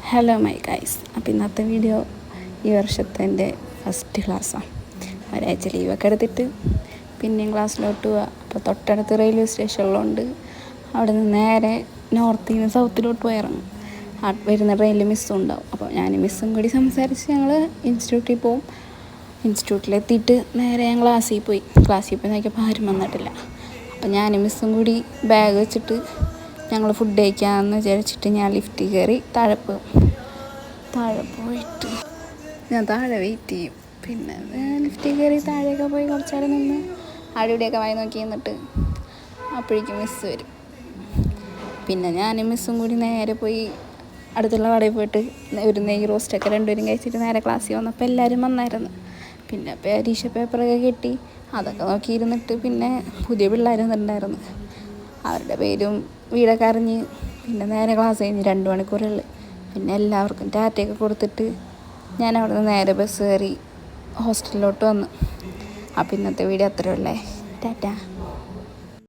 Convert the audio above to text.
Hello my guys. അപ്പോൾ ഇന്നത്തെ video ഈ വർഷത്തെ എൻ്റെ ഫസ്റ്റ് ക്ലാസ്സാണ്. ഒരാഴ്ച ലീവൊക്കെ എടുത്തിട്ട് പിന്നെയും ക്ലാസ്സിലോട്ട് പോവുക. അപ്പോൾ തൊട്ടടുത്ത് റെയിൽവേ സ്റ്റേഷനിലുണ്ട്. അവിടെ നിന്ന് നേരെ നോർത്തിൽ നിന്ന് സൗത്തിലോട്ട് പോയി ഇറങ്ങും. വരുന്ന ട്രെയിനിൽ മിസ്സും ഉണ്ടാവും. അപ്പോൾ ഞാനും മിസ്സും കൂടി സംസാരിച്ച് ഞങ്ങൾ ഇൻസ്റ്റിറ്റ്യൂട്ടിൽ പോവും. ഇൻസ്റ്റിറ്റ്യൂട്ടിലെത്തിയിട്ട് നേരെ ഞാൻ ക്ലാസ്സിൽ പോയി നോക്കിയപ്പോൾ ആരും വന്നിട്ടില്ല. അപ്പോൾ ഞാനും മിസ്സും കൂടി ബാഗ് വെച്ചിട്ട് ഞങ്ങൾ ഫുഡ് കഴിക്കാമെന്ന് വിചാരിച്ചിട്ട് ഞാൻ ലിഫ്റ്റിൽ കയറി താഴെ പോയിട്ട് ഞാൻ താഴെ വെയിറ്റ് ചെയ്യും. പിന്നെ ലിഫ്റ്റിൽ കയറി താഴെയൊക്കെ പോയി കുറച്ച് നേരം നിന്ന് അടിപൊളിയൊക്കെ വായി നോക്കി നിന്നിട്ട് അപ്പോഴേക്കും മിസ്സ് വരും. പിന്നെ ഞാനും മിസ്സും കൂടി നേരെ പോയി അടുത്തുള്ള കടയിൽ പോയിട്ട് ഒരു നെയ്യ് റോസ്റ്റൊക്കെ രണ്ടുപേരും കഴിച്ചിട്ട് നേരെ ക്ലാസ്സിൽ വന്നപ്പോൾ എല്ലാവരും വന്നായിരുന്നു. പിന്നെ പരീക്ഷ പേപ്പറൊക്കെ കിട്ടി, അതൊക്കെ നോക്കിയിരുന്നിട്ട് പിന്നെ പുതിയ പിള്ളേർ വന്നിട്ടുണ്ടായിരുന്നു. അവരുടെ പേരും വീടൊക്കെ അറിഞ്ഞ് പിന്നെ നേരെ ക്ലാസ് കഴിഞ്ഞ് 2 മണിക്കൂറുകളിൽ പിന്നെ എല്ലാവർക്കും ടാറ്റയൊക്കെ കൊടുത്തിട്ട് ഞാൻ അവിടെ നിന്ന് നേരെ ബസ് കയറി ഹോസ്റ്റലിലോട്ട് വന്നു. അപ്പോൾ ഇന്നത്തെ വീഡിയോ അത്രയേ ഉള്ളേ. ടാറ്റ.